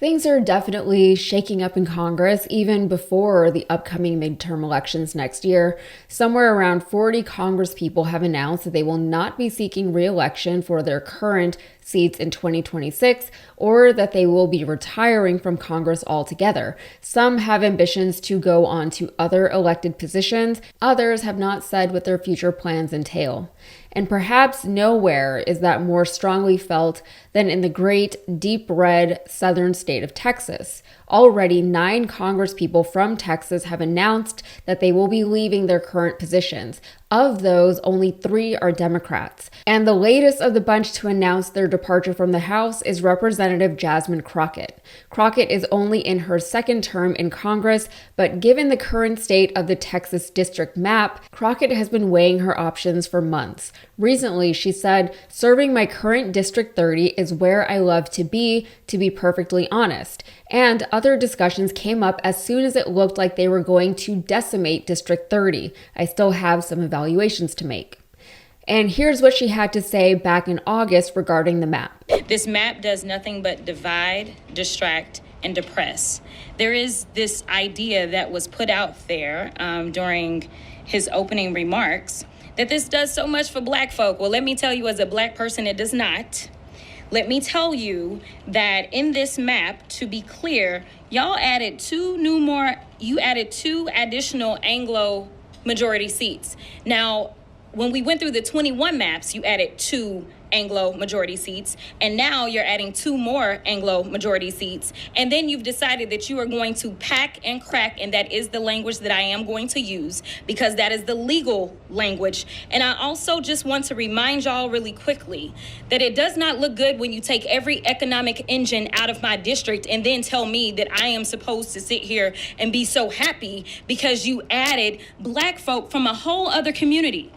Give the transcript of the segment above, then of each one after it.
Things are definitely shaking up in Congress even before the upcoming midterm elections next year. Somewhere around 40 Congresspeople have announced that they will not be seeking re-election for their current seats in 2026, or that they will be retiring from Congress altogether. Some have ambitions to go on to other elected positions. Others have not said what their future plans entail. And perhaps nowhere is that more strongly felt than in the great deep red southern state of Texas. Already 9 Congresspeople from Texas have announced that they will be leaving their current positions. Of those, only 3 are Democrats. And the latest of the bunch to announce their departure from the House is Representative Jasmine Crockett. Crockett is only in her second term in Congress, but given the current state of the Texas district map, Crockett has been weighing her options for months. Recently, she said, "Serving my current District 30 is where I love to be perfectly honest." And other discussions came up as soon as it looked like they were going to decimate District 30. I still have some evaluations to make. And here's what she had to say back in August regarding the map. This map does nothing but divide, distract, and depress. There is this idea that was put out there during his opening remarks that this does so much for Black folk. Well, let me tell you, as a Black person, it does not. Let me tell you that in this map, to be clear, y'all added 2 additional Anglo majority seats. Now, when we went through the 21 maps, you added 2 Anglo majority seats, and now you're adding 2 more Anglo majority seats, and then you've decided that you are going to pack and crack, and that is the language that I am going to use because that is the legal language. And I also just want to remind y'all really quickly that it does not look good when you take every economic engine out of my district and then tell me that I am supposed to sit here and be so happy because you added Black folk from a whole other community.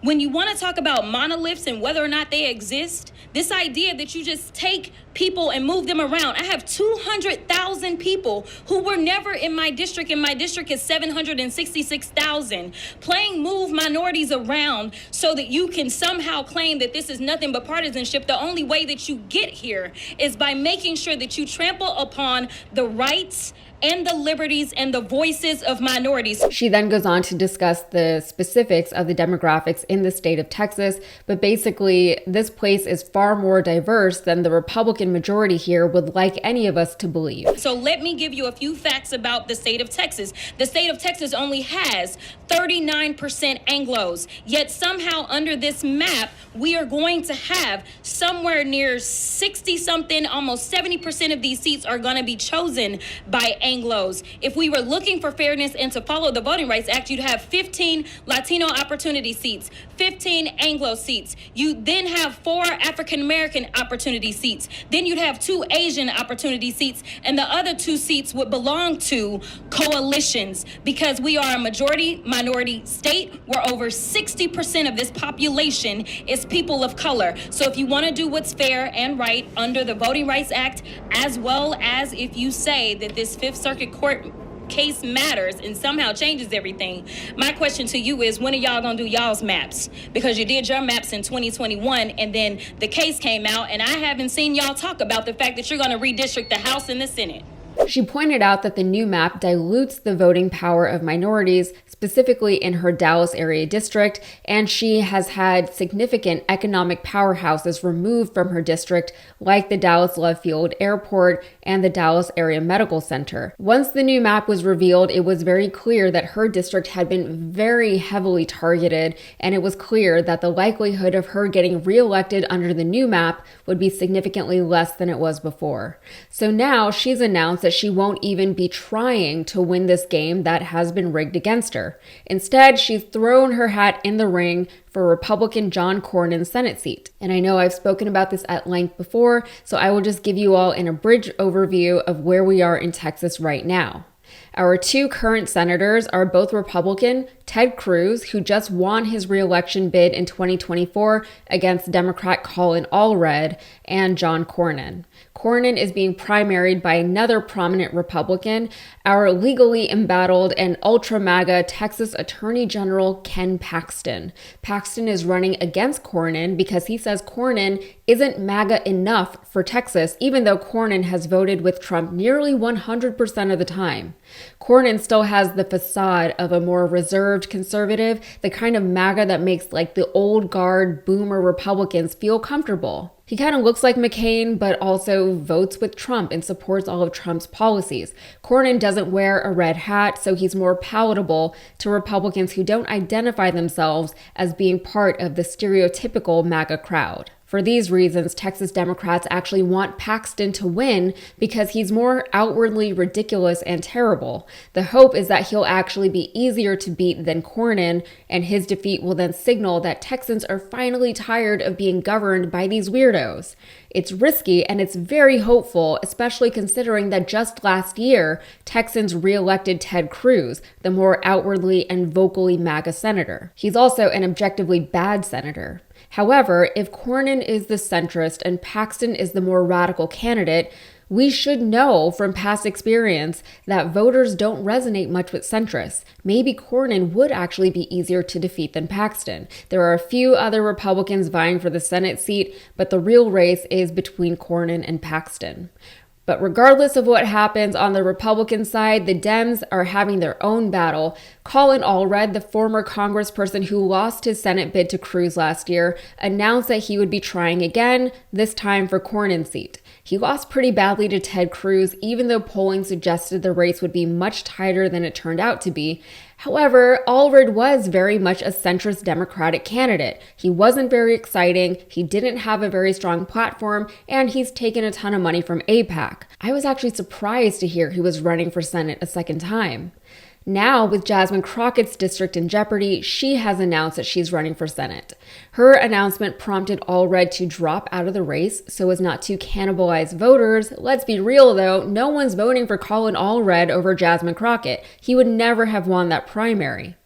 When you want to talk about monoliths and whether or not they exist, this idea that you just take people and move them around. I have 200,000 people who were never in my district, and my district is 766,000. Playing move minorities around so that you can somehow claim that this is nothing but partisanship. The only way that you get here is by making sure that you trample upon the rights and the liberties and the voices of minorities. She then goes on to discuss the specifics of the demographics in the state of Texas, but basically this place is far more diverse than the Republican majority here would like any of us to believe. So let me give you a few facts about the state of Texas. The state of Texas only has 39% Anglos, yet somehow under this map, we are going to have somewhere near 60-something, almost 70% of these seats are going to be chosen by Anglos. If we were looking for fairness and to follow the Voting Rights Act, you'd have 15 Latino opportunity seats, 15 Anglo seats. You then have 4 African American opportunity seats. Then you'd have 2 Asian opportunity seats, and the other 2 seats would belong to coalitions because we are a majority minority state where over 60% of this population is people of color. So if you want to do what's fair and right under the Voting Rights Act, as well as if you say that this Fifth Circuit Court case matters and somehow changes everything, my question to you is, when are y'all gonna do y'all's maps? Because you did your maps in 2021 and then the case came out, and I haven't seen y'all talk about the fact that you're gonna redistrict the House and the Senate. She pointed out that the new map dilutes the voting power of minorities, specifically in her Dallas area district, and she has had significant economic powerhouses removed from her district, like the Dallas Love Field Airport and the Dallas Area Medical Center. Once the new map was revealed, it was very clear that her district had been very heavily targeted, and it was clear that the likelihood of her getting reelected under the new map would be significantly less than it was before. So now she's announced that she won't even be trying to win this game that has been rigged against her. Instead, she's thrown her hat in the ring for Republican John Cornyn's Senate seat. And I know I've spoken about this at length before, so I will just give you all an abridged overview of where we are in Texas right now. Our 2 current senators are both Republican, Ted Cruz, who just won his re-election bid in 2024 against Democrat Colin Allred, and John Cornyn. Cornyn is being primaried by another prominent Republican, our legally embattled and ultra-MAGA Texas Attorney General Ken Paxton. Paxton is running against Cornyn because he says Cornyn isn't MAGA enough for Texas, even though Cornyn has voted with Trump nearly 100% of the time. Cornyn still has the facade of a more reserved conservative, the kind of MAGA that makes like the old guard boomer Republicans feel comfortable. He kind of looks like McCain, but also votes with Trump and supports all of Trump's policies. Cornyn doesn't wear a red hat, so he's more palatable to Republicans who don't identify themselves as being part of the stereotypical MAGA crowd. For these reasons, Texas Democrats actually want Paxton to win because he's more outwardly ridiculous and terrible. The hope is that he'll actually be easier to beat than Cornyn, and his defeat will then signal that Texans are finally tired of being governed by these weirdos. It's risky and it's very hopeful, especially considering that just last year, Texans re-elected Ted Cruz, the more outwardly and vocally MAGA senator. He's also an objectively bad senator. However, if Cornyn is the centrist and Paxton is the more radical candidate, we should know from past experience that voters don't resonate much with centrists. Maybe Cornyn would actually be easier to defeat than Paxton. There are a few other Republicans vying for the Senate seat, but the real race is between Cornyn and Paxton. But regardless of what happens on the Republican side, the Dems are having their own battle. Colin Allred, the former congressperson who lost his Senate bid to Cruz last year, announced that he would be trying again, this time for Cornyn's seat. He lost pretty badly to Ted Cruz, even though polling suggested the race would be much tighter than it turned out to be. However, Allred was very much a centrist Democratic candidate. He wasn't very exciting, he didn't have a very strong platform, and he's taken a ton of money from AIPAC. I was actually surprised to hear he was running for Senate a second time. Now, with Jasmine Crockett's district in jeopardy, she has announced that she's running for Senate. Her announcement prompted Allred to drop out of the race so as not to cannibalize voters. Let's be real though, no one's voting for Colin Allred over Jasmine Crockett. He would never have won that primary.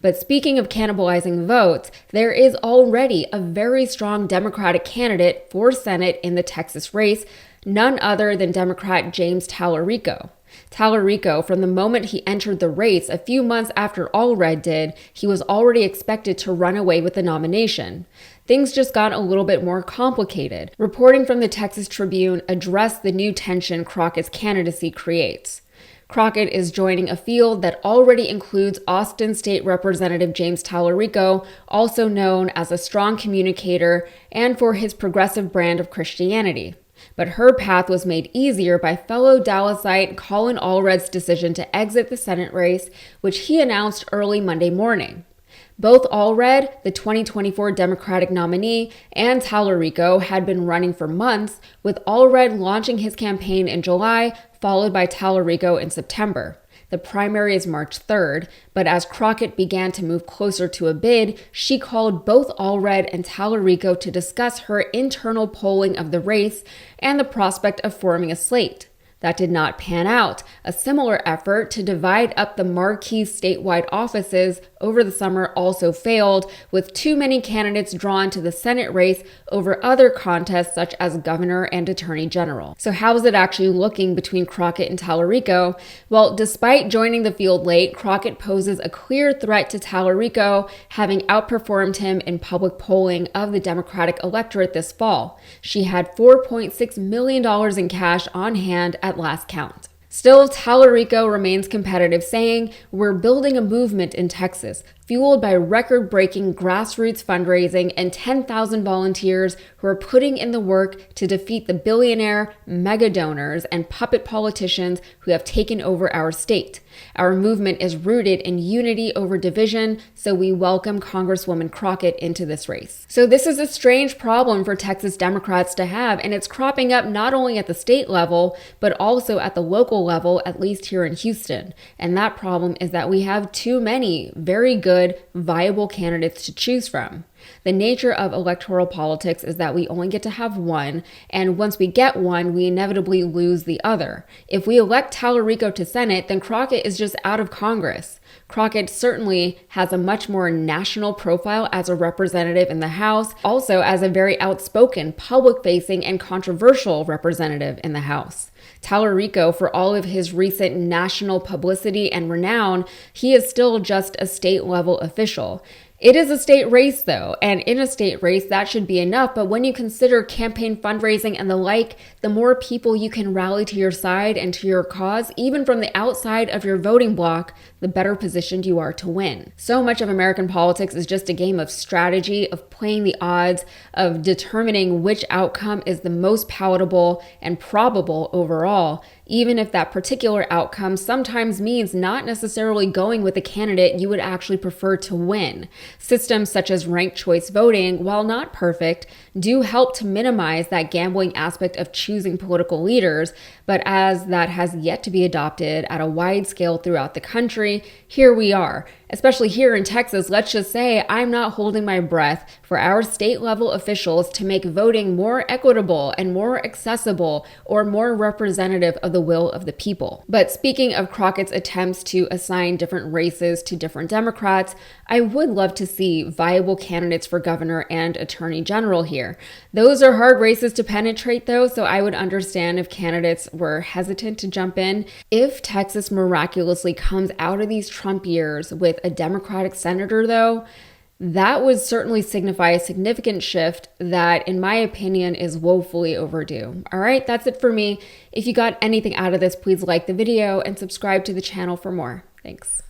But speaking of cannibalizing votes, there is already a very strong Democratic candidate for Senate in the Texas race, none other than Democrat James Tallarico. Tallarico, from the moment he entered the race a few months after Allred did, he was already expected to run away with the nomination. Things just got a little bit more complicated. Reporting from the Texas Tribune addressed the new tension Crockett's candidacy creates. Crockett is joining a field that already includes Austin State Representative James Tallarico, also known as a strong communicator and for his progressive brand of Christianity. But her path was made easier by fellow Dallasite Colin Allred's decision to exit the Senate race, which he announced early Monday morning. Both Allred, the 2024 Democratic nominee, and Tallarico had been running for months, with Allred launching his campaign in July, followed by Tallarico in September. The primary is March 3rd, but as Crockett began to move closer to a bid, she called both Allred and Tallarico to discuss her internal polling of the race and the prospect of forming a slate. That did not pan out. A similar effort to divide up the marquee statewide offices over the summer also failed, with too many candidates drawn to the Senate race over other contests such as governor and attorney general. So how is it actually looking between Crockett and Tallarico? Well, despite joining the field late, Crockett poses a clear threat to Tallarico, having outperformed him in public polling of the Democratic electorate this fall. She had $4.6 million in cash on hand at last count. Still, Tallarico remains competitive, saying, "We're building a movement in Texas, fueled by record-breaking grassroots fundraising and 10,000 volunteers who are putting in the work to defeat the billionaire, mega donors, and puppet politicians who have taken over our state. Our movement is rooted in unity over division, so we welcome Congresswoman Crockett into this race." So this is a strange problem for Texas Democrats to have, and it's cropping up not only at the state level, but also at the local level, at least here in Houston. And that problem is that we have too many very good, viable candidates to choose from. The nature of electoral politics is that we only get to have one, and once we get one, we inevitably lose the other. If we elect Tallarico to Senate, then Crockett is just out of Congress. Crockett certainly has a much more national profile as a representative in the House, also as a very outspoken, public-facing, and controversial representative in the House. Tallarico, for all of his recent national publicity and renown, he is still just a state-level official. It is a state race, though, and in a state race, that should be enough. But when you consider campaign fundraising and the like, the more people you can rally to your side and to your cause, even from the outside of your voting bloc, the better positioned you are to win. So much of American politics is just a game of strategy, of playing the odds, of determining which outcome is the most palatable and probable overall, even if that particular outcome sometimes means not necessarily going with the candidate you would actually prefer to win. Systems such as ranked choice voting, while not perfect, do help to minimize that gambling aspect of choosing political leaders, but as that has yet to be adopted at a wide scale throughout the country, here we are. Especially here in Texas, let's just say I'm not holding my breath for our state level officials to make voting more equitable and more accessible or more representative of the will of the people. But speaking of Crockett's attempts to assign different races to different Democrats, I would love to see viable candidates for governor and attorney general here. Those are hard races to penetrate though, so I would understand if candidates were hesitant to jump in. If Texas miraculously comes out of these Trump years with a Democratic senator though, that would certainly signify a significant shift that, in my opinion, is woefully overdue. All right, that's it for me. If you got anything out of this, please like the video and subscribe to the channel for more. Thanks.